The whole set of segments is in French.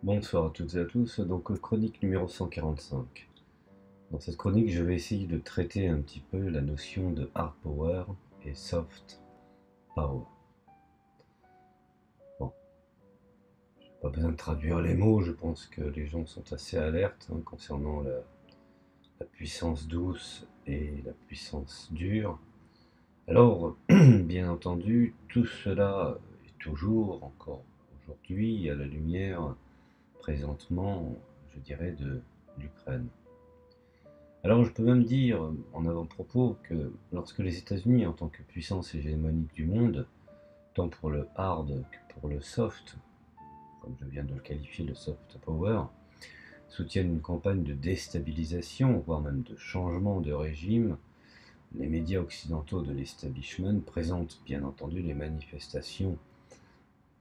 Bonsoir à toutes et à tous, donc chronique numéro 145. Dans cette chronique, je vais essayer de traiter un petit peu la notion de hard power et soft power. Bon, pas besoin de traduire les mots, je pense que les gens sont assez alertes concernant la puissance douce et la puissance dure. Alors, bien entendu, tout cela est toujours, encore aujourd'hui, à la lumière, présentement, je dirais, de l'Ukraine. Alors je peux même dire en avant-propos que lorsque les États-Unis, en tant que puissance hégémonique du monde, tant pour le hard que pour le soft, comme je viens de le qualifier, le soft power, soutiennent une campagne de déstabilisation, voire même de changement de régime, les médias occidentaux de l'establishment présentent bien entendu les manifestations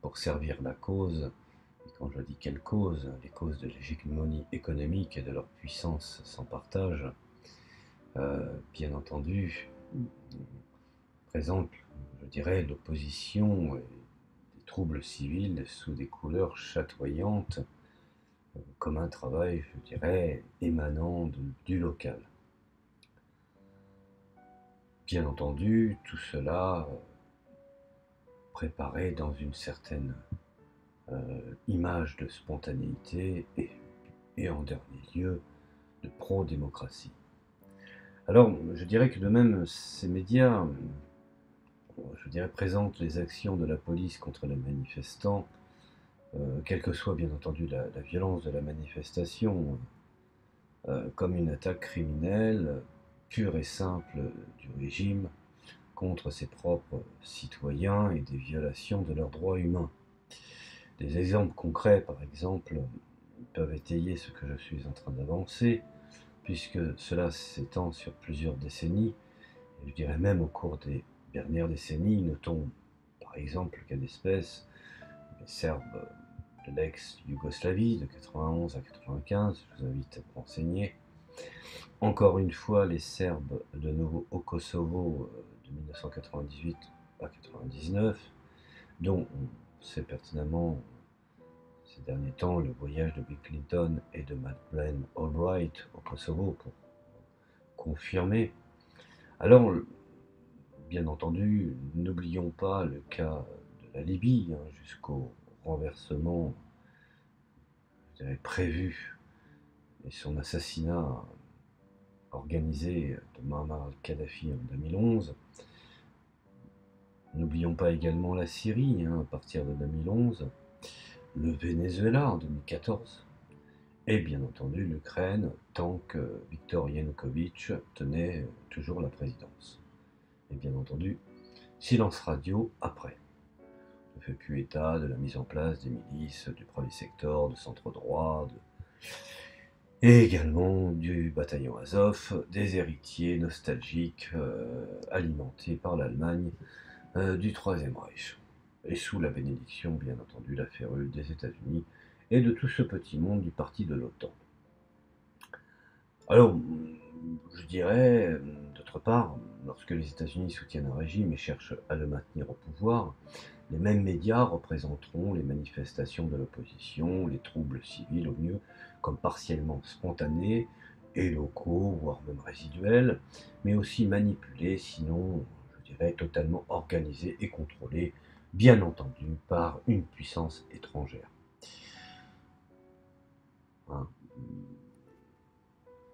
pour servir la cause. Et quand je dis quelle cause, les causes de l'hégémonie économique et de leur puissance sans partage, bien entendu, présente, je dirais, l'opposition et des troubles civils sous des couleurs chatoyantes, comme un travail, je dirais, émanant du local. Bien entendu, tout cela préparé dans une certaine image de spontanéité et en dernier lieu de pro-démocratie. Alors, je dirais que de même, ces médias, je dirais, présentent les actions de la police contre les manifestants, quelle que soit bien entendu la violence de la manifestation, comme une attaque criminelle pure et simple du régime contre ses propres citoyens et des violations de leurs droits humains. Des exemples concrets, par exemple, peuvent étayer ce que je suis en train d'avancer, puisque cela s'étend sur plusieurs décennies, et je dirais même au cours des dernières décennies. Notons par exemple le cas d'espèce les Serbes de l'ex-Yougoslavie de 91 à 95, je vous invite à vous renseigner. Encore une fois, les Serbes de nouveau au Kosovo de 1998 à 99, dont on sait pertinemment ces derniers temps le voyage de Bill Clinton et de Madeleine Albright au Kosovo pour confirmer. Alors, bien entendu, n'oublions pas le cas de la Libye, jusqu'au renversement, je dirais, prévu et son assassinat organisé de Muammar al-Kadhafi en 2011. N'oublions pas également la Syrie, à partir de 2011, le Venezuela en 2014, et bien entendu l'Ukraine, tant que Viktor Yanukovych tenait toujours la présidence. Et bien entendu, silence radio après. Ne fait plus état de la mise en place des milices, du premier secteur, de centre droit, et également du bataillon Azov, des héritiers nostalgiques alimentés par l'Allemagne du Troisième Reich, et sous la bénédiction, bien entendu, la férule des États-Unis et de tout ce petit monde du parti de l'OTAN. Alors, je dirais, d'autre part, lorsque les États-Unis soutiennent un régime et cherchent à le maintenir au pouvoir, les mêmes médias représenteront les manifestations de l'opposition, les troubles civils au mieux, comme partiellement spontanés et locaux, voire même résiduels, mais aussi manipulés, sinon, je dirais, totalement organisés et contrôlés, bien entendu, par une puissance étrangère. Hein.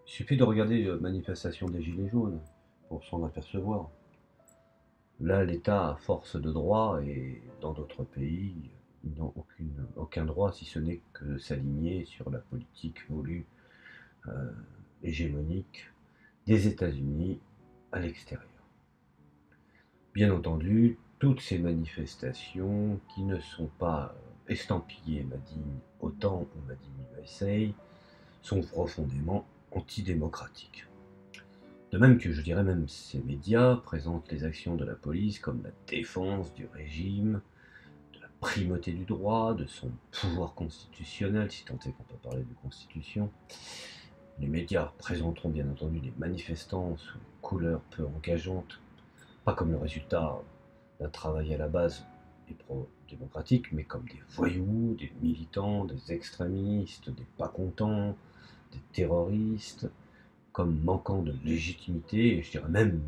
Il suffit de regarder la manifestation des Gilets jaunes pour s'en apercevoir. Là, l'État a force de droit et dans d'autres pays, ils n'ont aucun droit si ce n'est que de s'aligner sur la politique voulue euh, hégémonique des États-Unis à l'extérieur. Bien entendu, toutes ces manifestations qui ne sont pas estampillées Made in OTAN ou Made in USA sont profondément antidémocratiques. De même que je dirais même ces médias présentent les actions de la police comme la défense du régime, de la primauté du droit, de son pouvoir constitutionnel, si tant est qu'on peut parler de constitution. Les médias présenteront bien entendu les manifestants sous une couleur peu engageante, pas comme le résultat d'un travail à la base et pro-démocratiques, mais comme des voyous, des militants, des extrémistes, des pas contents, des terroristes, comme manquant de légitimité, et je dirais même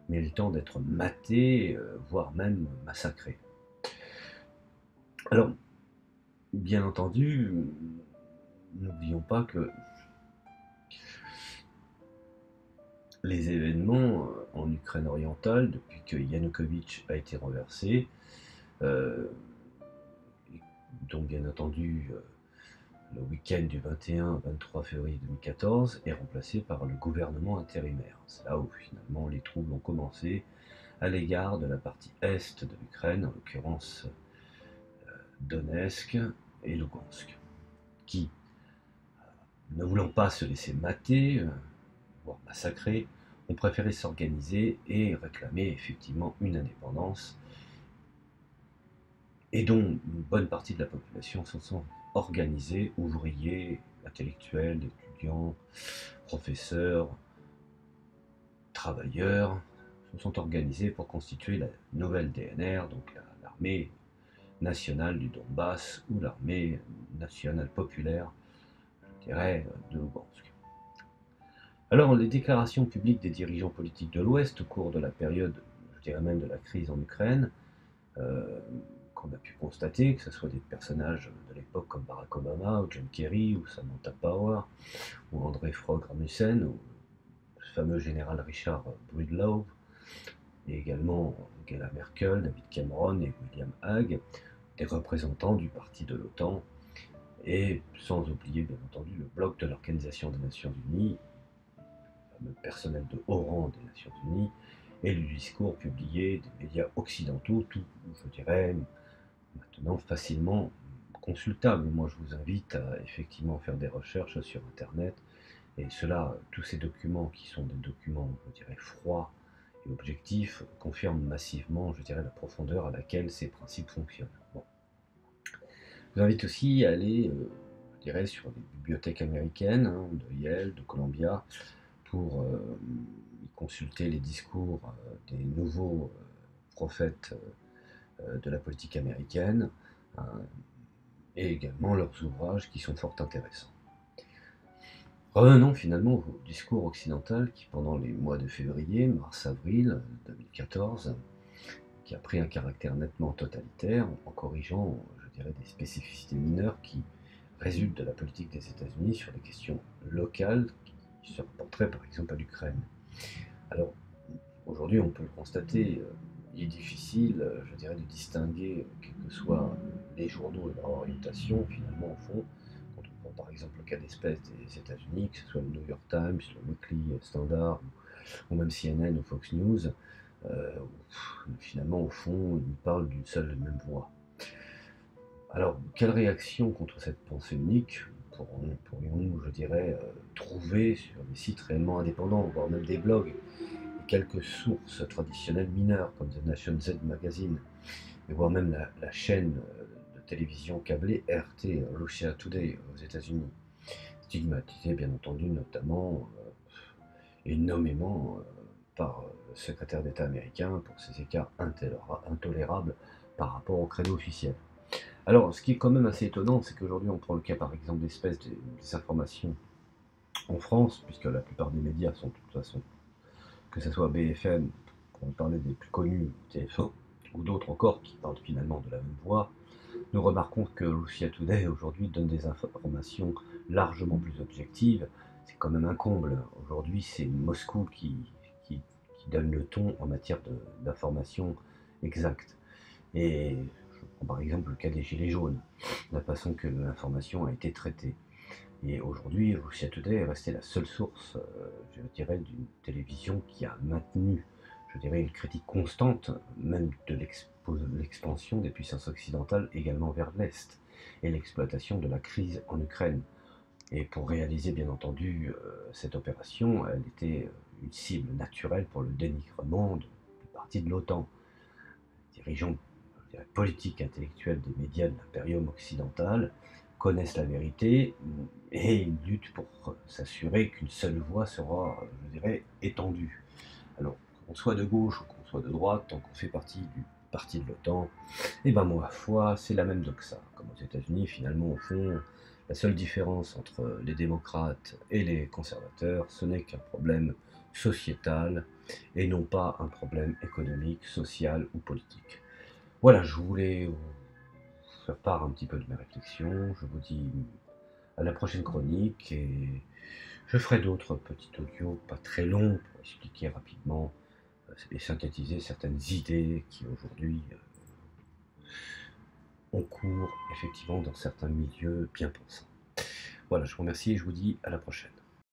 méritant d'être matés, voire même massacrés. Alors, bien entendu, n'oublions pas que les événements en Ukraine orientale, depuis que Yanukovych a été renversé, donc bien entendu le week-end du 21-23 février 2014, est remplacé par le gouvernement intérimaire. C'est là où finalement les troubles ont commencé à l'égard de la partie est de l'Ukraine, en l'occurrence Donetsk et Lugansk, qui, ne voulant pas se laisser mater, voire massacrer, ont préféré s'organiser et réclamer effectivement une indépendance, et dont une bonne partie de la population se sont organisés, ouvriers, intellectuels, étudiants, professeurs, travailleurs, se sont organisés pour constituer la nouvelle DNR, donc l'armée nationale du Donbass ou l'armée nationale populaire, je dirais, de Lugansk. Alors, les déclarations publiques des dirigeants politiques de l'Ouest au cours de la période, je dirais même de la crise en Ukraine, qu'on a pu constater, que ce soit des personnages de l'époque comme Barack Obama, ou John Kerry, ou Samantha Power, ou André Frog Rasmussen, ou le fameux général Richard Breedlove, et également Angela Merkel, David Cameron et William Hague, des représentants du parti de l'OTAN, et sans oublier bien entendu le bloc de l'Organisation des Nations Unies, le fameux personnel de haut rang des Nations Unies, et le discours publié des médias occidentaux, tout, je dirais, maintenant facilement consultable. Moi, je vous invite à effectivement faire des recherches sur Internet, et cela, tous ces documents qui sont des documents, je dirais, froids et objectifs, confirment massivement, je dirais, la profondeur à laquelle ces principes fonctionnent. Bon. Je vous invite aussi à aller, je dirais, sur les bibliothèques américaines, hein, de Yale, de Columbia, pour y consulter les discours des nouveaux prophètes de la politique américaine, et également leurs ouvrages qui sont fort intéressants. Revenons finalement au discours occidental qui, pendant les mois de février, mars-avril 2014, qui a pris un caractère nettement totalitaire en corrigeant, je dirais, des spécificités mineures qui résultent de la politique des États-Unis sur les questions locales qui se rapporteraient par exemple à l'Ukraine. Alors, aujourd'hui, on peut le constater, il est difficile, je dirais, de distinguer, quels que soient les journaux et leur orientation, finalement, au fond, quand on prend par exemple le cas d'espèce des États-Unis, que ce soit le New York Times, le Weekly Standard, ou même CNN ou Fox News, finalement, au fond, ils parlent d'une seule et même voix. Alors, quelle réaction contre cette pensée unique pourrions-nous, je dirais, trouver sur des sites réellement indépendants, voire même des blogs, et quelques sources traditionnelles mineures, comme The Nation Z Magazine, et voire même la chaîne de télévision câblée RT, Russia Today, aux États-Unis, stigmatisée bien entendu notamment et nommément par le secrétaire d'État américain pour ses écarts intolérables par rapport au credo officiel. Alors, ce qui est quand même assez étonnant, c'est qu'aujourd'hui, on prend le cas par exemple d'espèces des informations en France, puisque la plupart des médias sont de toute façon, que ce soit BFM, pour parler des plus connus, TF1, ou d'autres encore qui parlent finalement de la même voix, nous remarquons que Russia Today aujourd'hui donne des informations largement plus objectives. C'est quand même un comble. Aujourd'hui, c'est Moscou qui donne le ton en matière d'information exacte. Et je prends par exemple le cas des Gilets jaunes, la façon que l'information a été traitée. Et aujourd'hui, Russia Today est resté la seule source, je dirais, d'une télévision qui a maintenu, je dirais, une critique constante, même de l'expansion des puissances occidentales également vers l'Est, et l'exploitation de la crise en Ukraine. Et pour réaliser, bien entendu, cette opération, elle était une cible naturelle pour le dénigrement de partie de l'OTAN. Les dirigeants, je dirais, politiques, intellectuels des médias de l'impérium occidental connaissent la vérité et ils luttent pour s'assurer qu'une seule voix sera, je dirais, étendue. Alors, qu'on soit de gauche ou qu'on soit de droite, tant qu'on fait partie du partie de l'OTAN, et ben ma foi, c'est la même doxa. Comme aux États-Unis, finalement, au fond, la seule différence entre les démocrates et les conservateurs, ce n'est qu'un problème sociétal et non pas un problème économique, social ou politique. Voilà, je voulais vous faire part un petit peu de mes réflexions. Je vous dis à la prochaine chronique et je ferai d'autres petits audios pas très longs pour expliquer rapidement et synthétiser certaines idées qui aujourd'hui ont cours effectivement dans certains milieux bien pensants. Voilà, je vous remercie et je vous dis à la prochaine.